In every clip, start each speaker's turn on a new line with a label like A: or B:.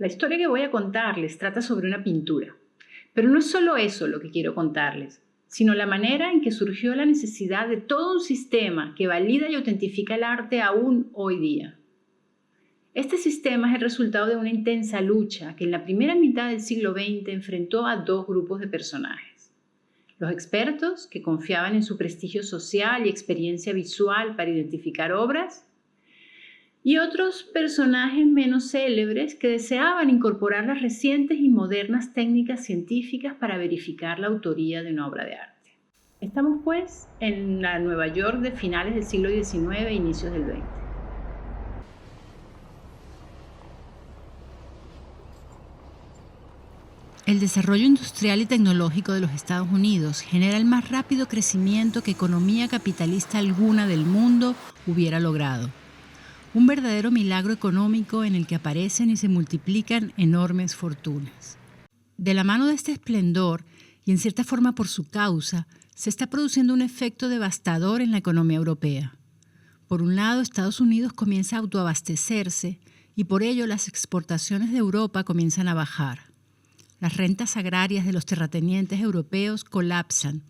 A: La historia que voy a contarles trata sobre una pintura, pero no es solo eso lo que quiero contarles, sino la manera en que surgió la necesidad de todo un sistema que valida y autentifica el arte aún hoy día. Este sistema es el resultado de una intensa lucha que en la primera mitad del siglo XX enfrentó a dos grupos de personajes. Los expertos, que confiaban en su prestigio social y experiencia visual para identificar obras, y otros personajes menos célebres que deseaban incorporar las recientes y modernas técnicas científicas para verificar la autoría de una obra de arte. Estamos pues en la Nueva York de finales del siglo XIX e inicios del XX.
B: El desarrollo industrial y tecnológico de los Estados Unidos genera el más rápido crecimiento que economía capitalista alguna del mundo hubiera logrado. Un verdadero milagro económico en el que aparecen y se multiplican enormes fortunas. De la mano de este esplendor, y en cierta forma por su causa, se está produciendo un efecto devastador en la economía europea. Por un lado, Estados Unidos comienza a autoabastecerse y por ello las exportaciones de Europa comienzan a bajar. Las rentas agrarias de los terratenientes europeos colapsan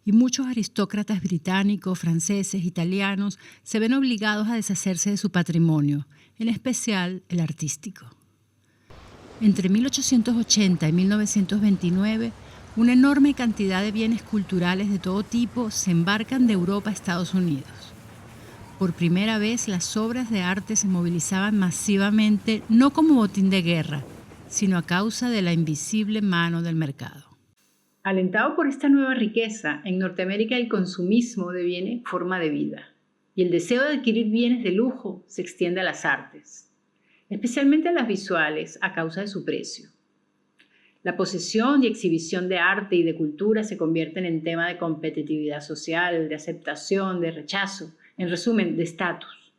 B: y muchos aristócratas británicos, franceses, italianos se ven obligados a deshacerse de su patrimonio, en especial el artístico. Entre 1880 y 1929, una enorme cantidad de bienes culturales de todo tipo se embarcan de Europa a Estados Unidos. Por primera vez, las obras de arte se movilizaban masivamente, no como botín de guerra, sino a causa de la invisible mano del mercado.
A: Alentado por esta nueva riqueza, en Norteamérica el consumismo deviene forma de vida y el deseo de adquirir bienes de lujo se extiende a las artes, especialmente a las visuales a causa de su precio. La posesión y exhibición de arte y de cultura se convierten en tema de competitividad social, de aceptación, de rechazo, en resumen, de estatus.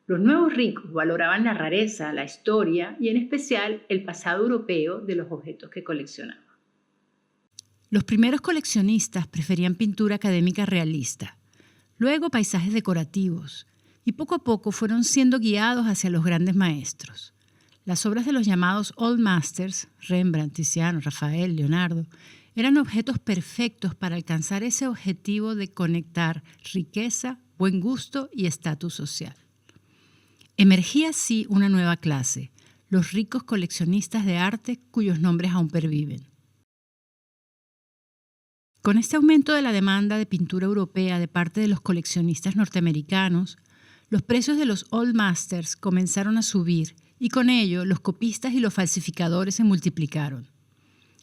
A: Los nuevos ricos valoraban la rareza, la historia y en especial el pasado europeo de los objetos que coleccionaban.
B: Los primeros coleccionistas preferían pintura académica realista, luego paisajes decorativos, y poco a poco fueron siendo guiados hacia los grandes maestros. Las obras de los llamados Old Masters, Rembrandt, Tiziano, Rafael, Leonardo, eran objetos perfectos para alcanzar ese objetivo de conectar riqueza, buen gusto y estatus social. Emergía así una nueva clase, los ricos coleccionistas de arte cuyos nombres aún perviven. Con este aumento de la demanda de pintura europea de parte de los coleccionistas norteamericanos, los precios de los Old Masters comenzaron a subir y con ello los copistas y los falsificadores se multiplicaron.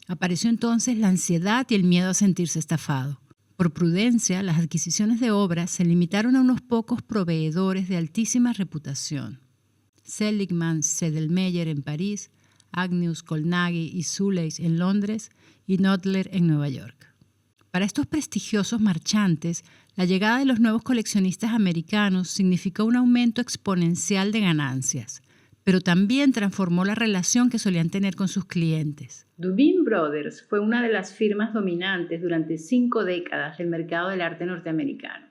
B: Apareció entonces la ansiedad y el miedo a sentirse estafado. Por prudencia, las adquisiciones de obras se limitaron a unos pocos proveedores de altísima reputación. Seligman, Sedlmeyer en París, Agnews, Colnaghi y Suleys en Londres y Knoedler en Nueva York. Para estos prestigiosos marchantes, la llegada de los nuevos coleccionistas americanos significó un aumento exponencial de ganancias, pero también transformó la relación que solían tener con sus clientes.
A: Duveen Brothers fue una de las firmas dominantes durante 5 décadas del mercado del arte norteamericano.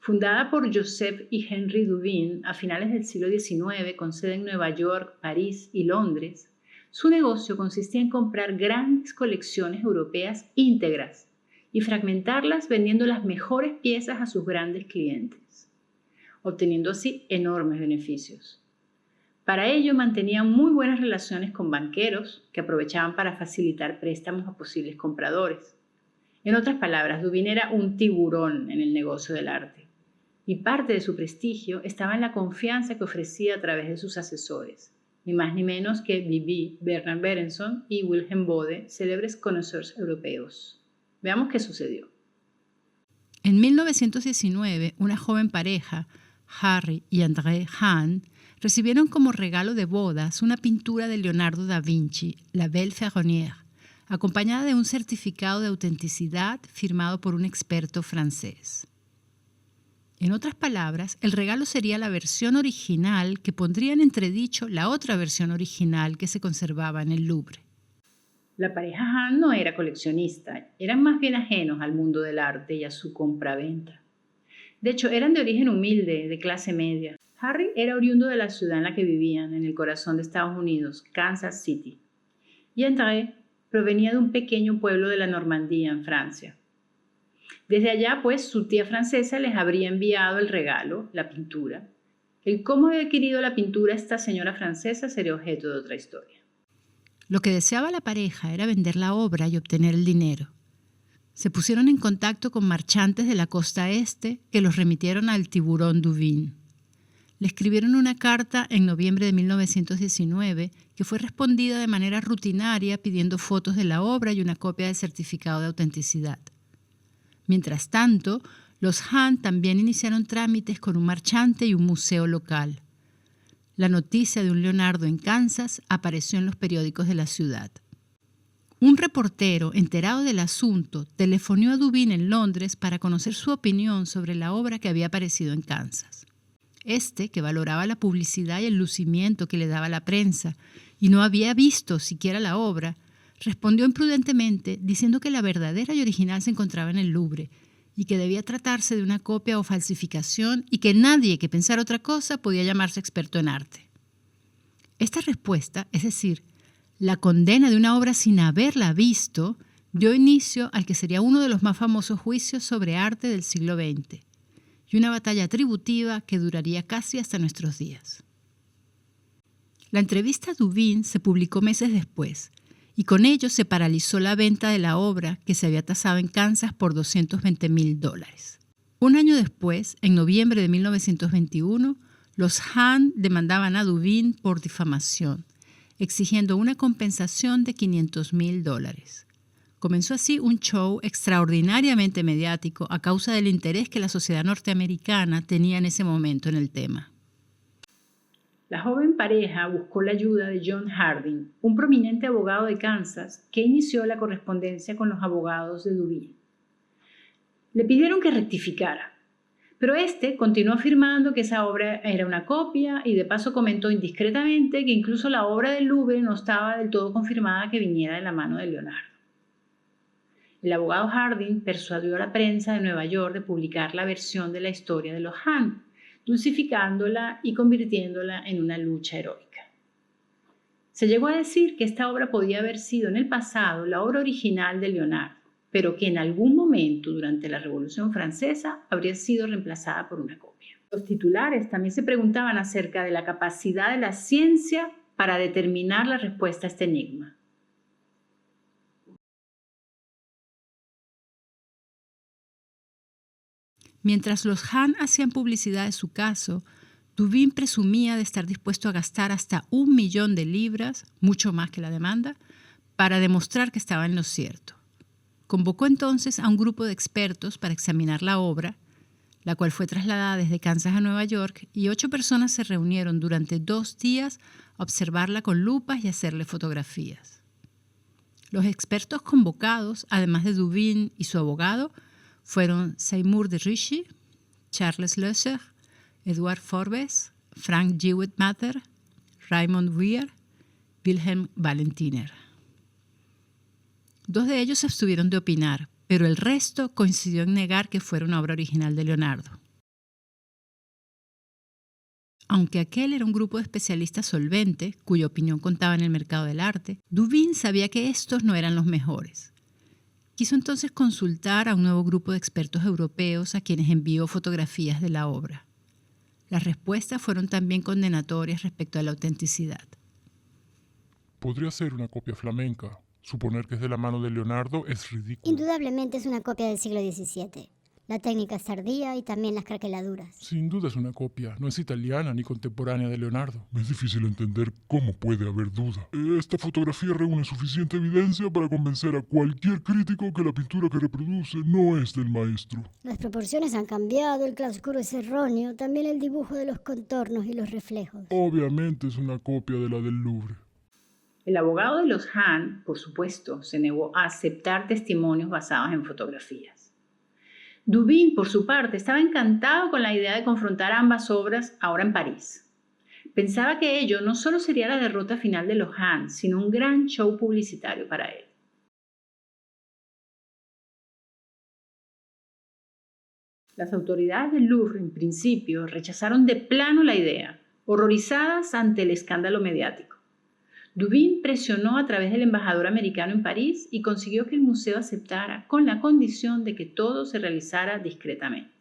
A: Fundada por Joseph y Henry Duveen a finales del siglo XIX con sede en Nueva York, París y Londres, su negocio consistía en comprar grandes colecciones europeas íntegras y fragmentarlas vendiendo las mejores piezas a sus grandes clientes, obteniendo así enormes beneficios. Para ello mantenían muy buenas relaciones con banqueros que aprovechaban para facilitar préstamos a posibles compradores. En otras palabras, Duveen era un tiburón en el negocio del arte y parte de su prestigio estaba en la confianza que ofrecía a través de sus asesores, ni más ni menos que Bibi, Bernard Berenson y Wilhelm Bode, célebres conocedores europeos. Veamos qué sucedió.
B: En 1919, una joven pareja, Harry y André Hahn, recibieron como regalo de bodas una pintura de Leonardo da Vinci, La Belle Ferronnière, acompañada de un certificado de autenticidad firmado por un experto francés. En otras palabras, el regalo sería la versión original que pondría en entredicho la otra versión original que se conservaba en el Louvre.
A: La pareja Hahn no era coleccionista, eran más bien ajenos al mundo del arte y a su compra-venta. De hecho, eran de origen humilde, de clase media. Harry era oriundo de la ciudad en la que vivían, en el corazón de Estados Unidos, Kansas City, y André provenía de un pequeño pueblo de la Normandía, en Francia. Desde allá, pues, su tía francesa les habría enviado el regalo, la pintura. El cómo había adquirido la pintura esta señora francesa sería objeto de otra historia.
B: Lo que deseaba la pareja era vender la obra y obtener el dinero. Se pusieron en contacto con marchantes de la costa este que los remitieron al Tiburón Duvin. Le escribieron una carta en noviembre de 1919 que fue respondida de manera rutinaria pidiendo fotos de la obra y una copia del certificado de autenticidad. Mientras tanto, los Hahn también iniciaron trámites con un marchante y un museo local. La noticia de un Leonardo en Kansas apareció en los periódicos de la ciudad. Un reportero, enterado del asunto, telefonó a Duvin en Londres para conocer su opinión sobre la obra que había aparecido en Kansas. Este, que valoraba la publicidad y el lucimiento que le daba la prensa y no había visto siquiera la obra, respondió imprudentemente diciendo que la verdadera y original se encontraba en el Louvre y que debía tratarse de una copia o falsificación y que nadie que pensara otra cosa podía llamarse experto en arte. Esta respuesta, es decir, la condena de una obra sin haberla visto, dio inicio al que sería uno de los más famosos juicios sobre arte del siglo XX y una batalla atributiva que duraría casi hasta nuestros días. La entrevista a Duvin se publicó meses después y con ello se paralizó la venta de la obra que se había tasado en Kansas por $220,000. Un año después, en noviembre de 1921, los Hahn demandaban a Duvin por difamación, exigiendo una compensación de $500,000. Comenzó así un show extraordinariamente mediático a causa del interés que la sociedad norteamericana tenía en ese momento en el tema.
A: La joven pareja buscó la ayuda de John Harding, un prominente abogado de Kansas que inició la correspondencia con los abogados de Duvin. Le pidieron que rectificara, pero este continuó afirmando que esa obra era una copia y de paso comentó indiscretamente que incluso la obra del Louvre no estaba del todo confirmada que viniera de la mano de Leonardo. El abogado Harding persuadió a la prensa de Nueva York de publicar la versión de la historia de los Hahn, dulcificándola y convirtiéndola en una lucha heroica. Se llegó a decir que esta obra podía haber sido en el pasado la obra original de Leonardo, pero que en algún momento durante la Revolución Francesa habría sido reemplazada por una copia. Los titulares también se preguntaban acerca de la capacidad de la ciencia para determinar la respuesta a este enigma.
B: Mientras los Hahn hacían publicidad de su caso, Duvin presumía de estar dispuesto a gastar hasta $1,000,000, mucho más que la demanda, para demostrar que estaba en lo cierto. Convocó entonces a un grupo de expertos para examinar la obra, la cual fue trasladada desde Kansas a Nueva York, y 8 personas se reunieron durante 2 días a observarla con lupas y hacerle fotografías. Los expertos convocados, además de Duvin y su abogado, fueron Seymour de Richie, Charles Loesser, Edward Forbes, Frank Jewett-Mather, Raymond Weir, Wilhelm Valentiner. 2 de ellos se abstuvieron de opinar, pero el resto coincidió en negar que fuera una obra original de Leonardo. Aunque aquel era un grupo de especialistas solvente, cuya opinión contaba en el mercado del arte, Duvin sabía que estos no eran los mejores. Quiso entonces consultar a un nuevo grupo de expertos europeos a quienes envió fotografías de la obra. Las respuestas fueron también condenatorias respecto a la autenticidad.
C: Podría ser una copia flamenca. Suponer que es de la mano de Leonardo es ridículo.
D: Indudablemente es una copia del siglo XVII. La técnica es tardía y también las craqueladuras.
C: Sin duda es una copia. No es italiana ni contemporánea de Leonardo. Es difícil entender cómo puede haber duda. Esta fotografía reúne suficiente evidencia para convencer a cualquier crítico que la pintura que reproduce no es del maestro.
D: Las proporciones han cambiado, el claroscuro es erróneo, también el dibujo de los contornos y los reflejos.
C: Obviamente es una copia de la del Louvre.
A: El abogado de los Hahn, por supuesto, se negó a aceptar testimonios basados en fotografías. Duvin, por su parte, estaba encantado con la idea de confrontar ambas obras ahora en París. Pensaba que ello no solo sería la derrota final de los Hahn, sino un gran show publicitario para él. Las autoridades del Louvre, en principio, rechazaron de plano la idea, horrorizadas ante el escándalo mediático. Duveen presionó a través del embajador americano en París y consiguió que el museo aceptara con la condición de que todo se realizara discretamente.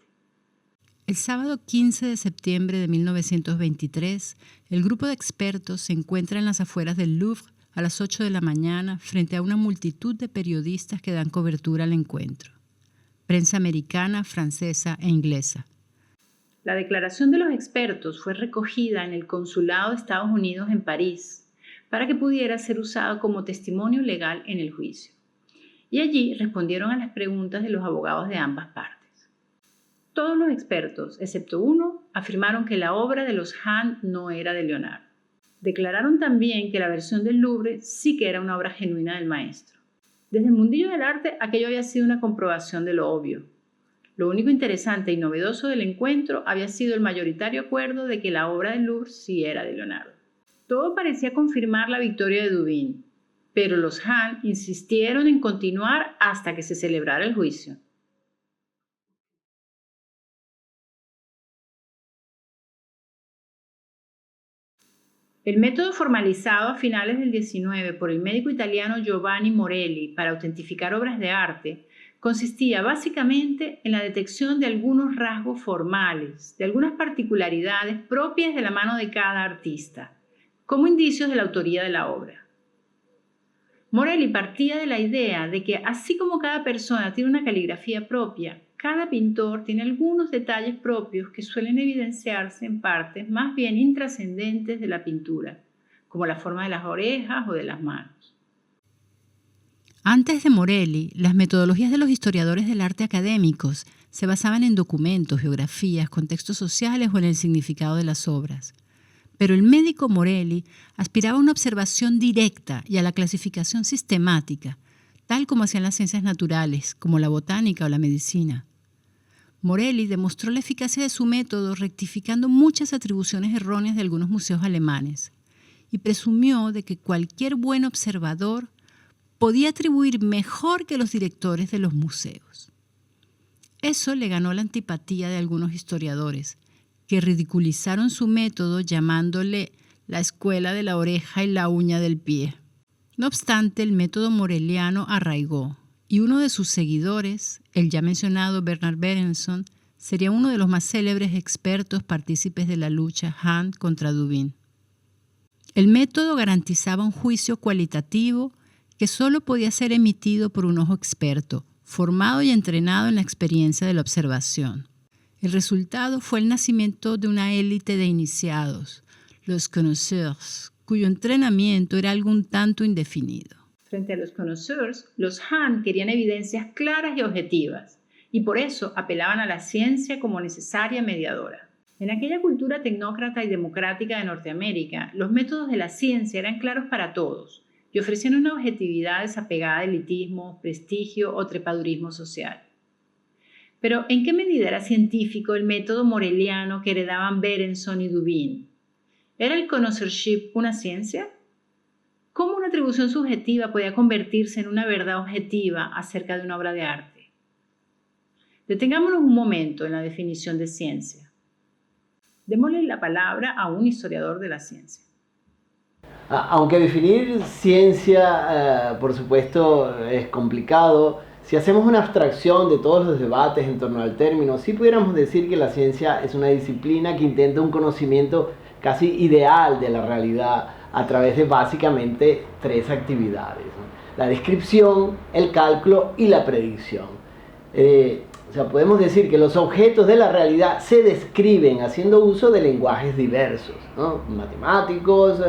B: El sábado 15 de septiembre de 1923, el grupo de expertos se encuentra en las afueras del Louvre a las 8 de la mañana frente a una multitud de periodistas que dan cobertura al encuentro. Prensa americana, francesa e inglesa.
A: La declaración de los expertos fue recogida en el Consulado de Estados Unidos en París para que pudiera ser usado como testimonio legal en el juicio. Y allí respondieron a las preguntas de los abogados de ambas partes. Todos los expertos, excepto uno, afirmaron que la obra de los Hahn no era de Leonardo. Declararon también que la versión del Louvre sí que era una obra genuina del maestro. Desde el mundillo del arte, aquello había sido una comprobación de lo obvio. Lo único interesante y novedoso del encuentro había sido el mayoritario acuerdo de que la obra del Louvre sí era de Leonardo. Todo parecía confirmar la victoria de Duveen, pero los Hahn insistieron en continuar hasta que se celebrara el juicio. El método formalizado a finales del XIX por el médico italiano Giovanni Morelli para autentificar obras de arte consistía básicamente en la detección de algunos rasgos formales, de algunas particularidades propias de la mano de cada artista, como indicios de la autoría de la obra. Morelli partía de la idea de que así como cada persona tiene una caligrafía propia, cada pintor tiene algunos detalles propios que suelen evidenciarse en partes más bien intrascendentes de la pintura, como la forma de las orejas o de las manos.
B: Antes de Morelli, las metodologías de los historiadores del arte académicos se basaban en documentos, biografías, contextos sociales o en el significado de las obras. Pero el médico Morelli aspiraba a una observación directa y a la clasificación sistemática, tal como hacían las ciencias naturales, como la botánica o la medicina. Morelli demostró la eficacia de su método rectificando muchas atribuciones erróneas de algunos museos alemanes y presumió de que cualquier buen observador podía atribuir mejor que los directores de los museos. Eso le ganó la antipatía de algunos historiadores, que ridiculizaron su método llamándole la escuela de la oreja y la uña del pie. No obstante, el método moreliano arraigó, y uno de sus seguidores, el ya mencionado Bernard Berenson, sería uno de los más célebres expertos partícipes de la lucha Hahn contra Duveen. El método garantizaba un juicio cualitativo que solo podía ser emitido por un ojo experto, formado y entrenado en la experiencia de la observación. El resultado fue el nacimiento de una élite de iniciados, los connoisseurs, cuyo entrenamiento era algún tanto indefinido.
A: Frente a los connoisseurs, los Hahn querían evidencias claras y objetivas, y por eso apelaban a la ciencia como necesaria mediadora. En aquella cultura tecnócrata y democrática de Norteamérica, los métodos de la ciencia eran claros para todos y ofrecían una objetividad desapegada de elitismo, prestigio o trepadurismo social. Pero, ¿en qué medida era científico el método moreliano que heredaban Berenson y Duveen? ¿Era el connoisseurship una ciencia? ¿Cómo una atribución subjetiva podía convertirse en una verdad objetiva acerca de una obra de arte? Detengámonos un momento en la definición de ciencia. Démosle la palabra a un historiador de la ciencia.
E: Aunque definir ciencia, por supuesto, es complicado, si hacemos una abstracción de todos los debates en torno al término, sí pudiéramos decir que la ciencia es una disciplina que intenta un conocimiento casi ideal de la realidad a través de básicamente tres actividades, ¿no? La descripción, el cálculo y la predicción. Podemos decir que los objetos de la realidad se describen haciendo uso de lenguajes diversos, ¿no? Matemáticos,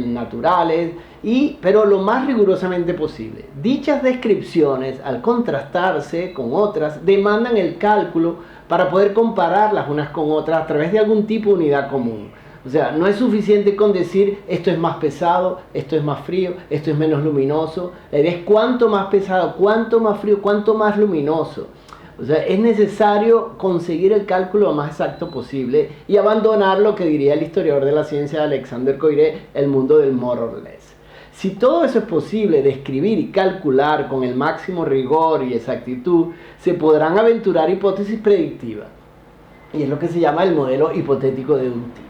E: naturales, pero lo más rigurosamente posible. Dichas descripciones, al contrastarse con otras, demandan el cálculo para poder compararlas unas con otras a través de algún tipo de unidad común. O sea, no es suficiente con decir esto es más pesado, esto es más frío, esto es menos luminoso. La idea es cuánto más pesado, cuánto más frío, cuánto más luminoso. O sea, es necesario conseguir el cálculo lo más exacto posible y abandonar lo que diría el historiador de la ciencia Alexander Coiré, el mundo del more or less. Si todo eso es posible de escribir y calcular con el máximo rigor y exactitud, se podrán aventurar hipótesis predictivas. Y es lo que se llama el modelo hipotético deductivo.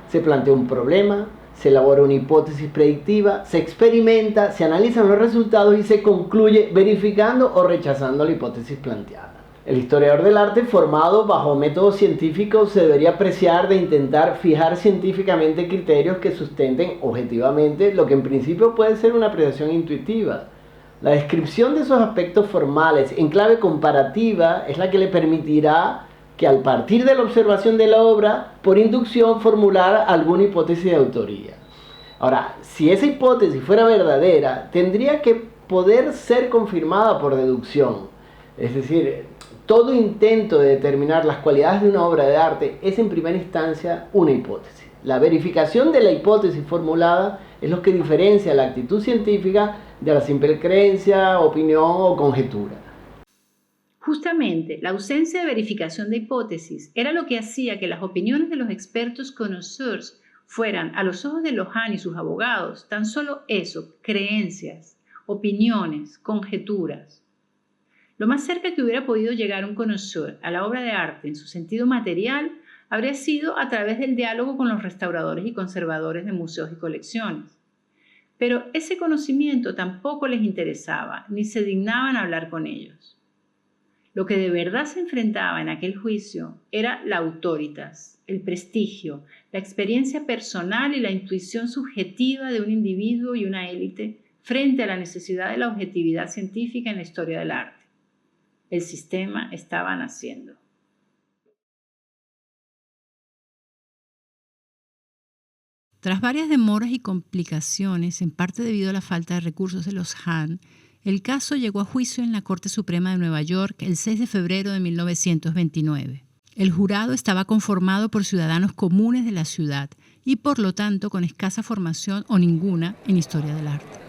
E: Se plantea un problema, se elabora una hipótesis predictiva, se experimenta, se analizan los resultados y se concluye verificando o rechazando la hipótesis planteada. El historiador del arte formado bajo métodos científicos se debería apreciar de intentar fijar científicamente criterios que sustenten objetivamente lo que en principio puede ser una apreciación intuitiva. La descripción de esos aspectos formales en clave comparativa es la que le permitirá que al partir de la observación de la obra, por inducción formular alguna hipótesis de autoría. Ahora, si esa hipótesis fuera verdadera, tendría que poder ser confirmada por deducción. Es decir, todo intento de determinar las cualidades de una obra de arte es en primera instancia una hipótesis. La verificación de la hipótesis formulada es lo que diferencia la actitud científica de la simple creencia, opinión o conjetura.
A: Justamente, la ausencia de verificación de hipótesis era lo que hacía que las opiniones de los expertos conoceurs fueran, a los ojos de Lohan y sus abogados, tan solo eso, creencias, opiniones, conjeturas. Lo más cerca que hubiera podido llegar un conoceur a la obra de arte en su sentido material habría sido a través del diálogo con los restauradores y conservadores de museos y colecciones. Pero ese conocimiento tampoco les interesaba, ni se dignaban a hablar con ellos. Lo que de verdad se enfrentaba en aquel juicio era la autoritas, el prestigio, la experiencia personal y la intuición subjetiva de un individuo y una élite frente a la necesidad de la objetividad científica en la historia del arte. El sistema estaba naciendo.
B: Tras varias demoras y complicaciones, en parte debido a la falta de recursos de los Han, el caso llegó a juicio en la Corte Suprema de Nueva York el 6 de febrero de 1929. El jurado estaba conformado por ciudadanos comunes de la ciudad y, por lo tanto, con escasa formación o ninguna en historia del arte.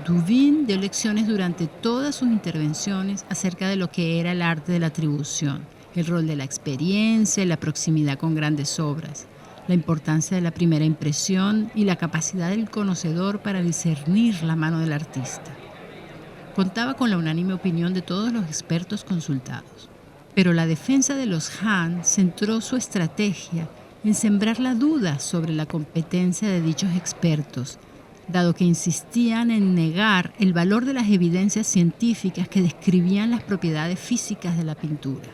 B: Duveen dio lecciones durante todas sus intervenciones acerca de lo que era el arte de la atribución, el rol de la experiencia y la proximidad con grandes obras, la importancia de la primera impresión y la capacidad del conocedor para discernir la mano del artista. Contaba con la unánime opinión de todos los expertos consultados. Pero la defensa de los Han centró su estrategia en sembrar la duda sobre la competencia de dichos expertos, dado que insistían en negar el valor de las evidencias científicas que describían las propiedades físicas de la pintura.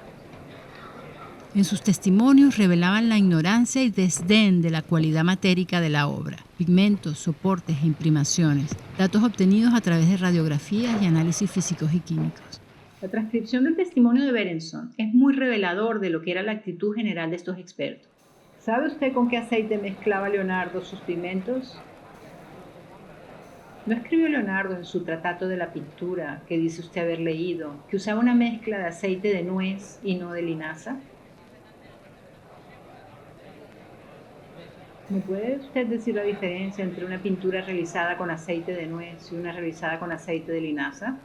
B: En sus testimonios revelaban la ignorancia y desdén de la cualidad matérica de la obra, pigmentos, soportes e imprimaciones, datos obtenidos a través de radiografías y análisis físicos y químicos.
A: La transcripción del testimonio de Berenson es muy revelador de lo que era la actitud general de estos expertos. ¿Sabe usted con qué aceite mezclaba Leonardo sus pigmentos? ¿No escribió Leonardo en su Tratato de la Pintura, que dice usted haber leído, que usaba una mezcla de aceite de nuez y no de linaza? ¿Me puede usted decir la diferencia entre una pintura realizada con aceite de nuez y una realizada con aceite de linaza?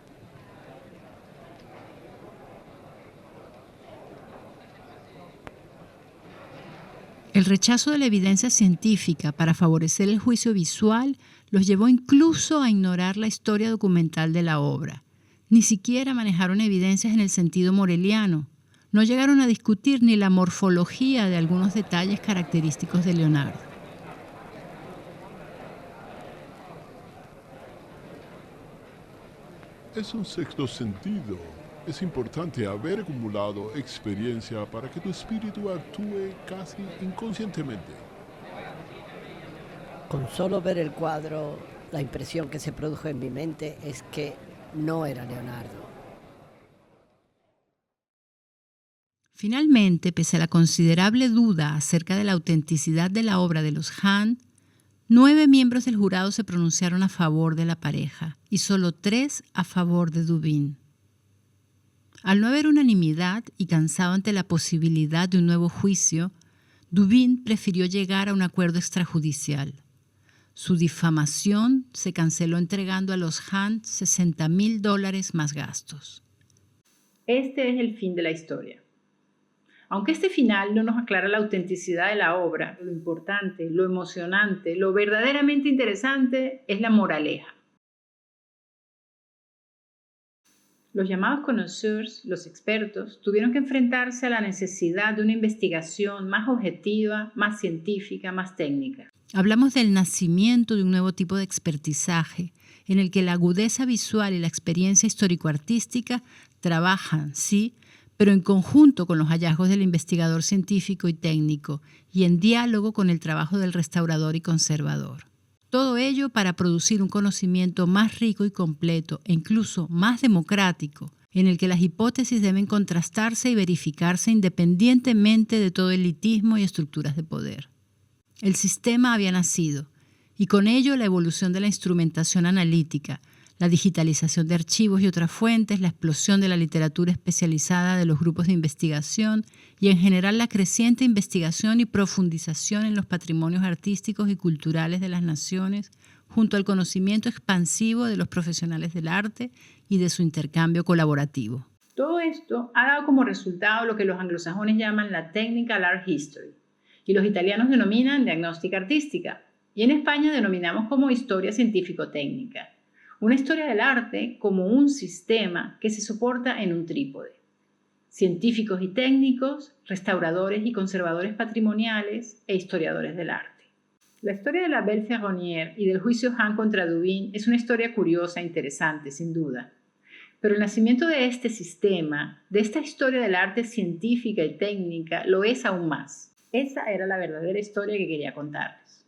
B: El rechazo de la evidencia científica para favorecer el juicio visual los llevó incluso a ignorar la historia documental de la obra. Ni siquiera manejaron evidencias en el sentido moreliano. No llegaron a discutir ni la morfología de algunos detalles característicos de Leonardo.
C: Es un sexto sentido. Es importante haber acumulado experiencia para que tu espíritu actúe casi inconscientemente.
F: Con solo ver el cuadro, la impresión que se produjo en mi mente es que no era Leonardo.
B: Finalmente, pese a la considerable duda acerca de la autenticidad de la obra de los Han, 9 miembros del jurado se pronunciaron a favor de la pareja y solo 3 a favor de Duveen. Al no haber unanimidad y cansado ante la posibilidad de un nuevo juicio, Duveen prefirió llegar a un acuerdo extrajudicial. Su difamación se canceló entregando a los Han $60,000 más gastos.
A: Este es el fin de la historia. Aunque este final no nos aclara la autenticidad de la obra, lo importante, lo emocionante, lo verdaderamente interesante es la moraleja. Los llamados connoisseurs, los expertos, tuvieron que enfrentarse a la necesidad de una investigación más objetiva, más científica, más técnica.
B: Hablamos del nacimiento de un nuevo tipo de expertizaje, en el que la agudeza visual y la experiencia histórico-artística trabajan, sí, pero en conjunto con los hallazgos del investigador científico y técnico y en diálogo con el trabajo del restaurador y conservador. Todo ello para producir un conocimiento más rico y completo e incluso más democrático, en el que las hipótesis deben contrastarse y verificarse independientemente de todo elitismo y estructuras de poder. El sistema había nacido, y con ello la evolución de la instrumentación analítica, la digitalización de archivos y otras fuentes, la explosión de la literatura especializada de los grupos de investigación y en general la creciente investigación y profundización en los patrimonios artísticos y culturales de las naciones, junto al conocimiento expansivo de los profesionales del arte y de su intercambio colaborativo.
A: Todo esto ha dado como resultado lo que los anglosajones llaman la Technical Art History y los italianos denominan diagnóstica artística y en España denominamos como historia científico-técnica. Una historia del arte como un sistema que se soporta en un trípode. Científicos y técnicos, restauradores y conservadores patrimoniales e historiadores del arte. La historia de la Belle Ferronnière y del juicio Hahn contra Duveen es una historia curiosa e interesante, sin duda. Pero el nacimiento de este sistema, de esta historia del arte científica y técnica, lo es aún más. Esa era la verdadera historia que quería contarles.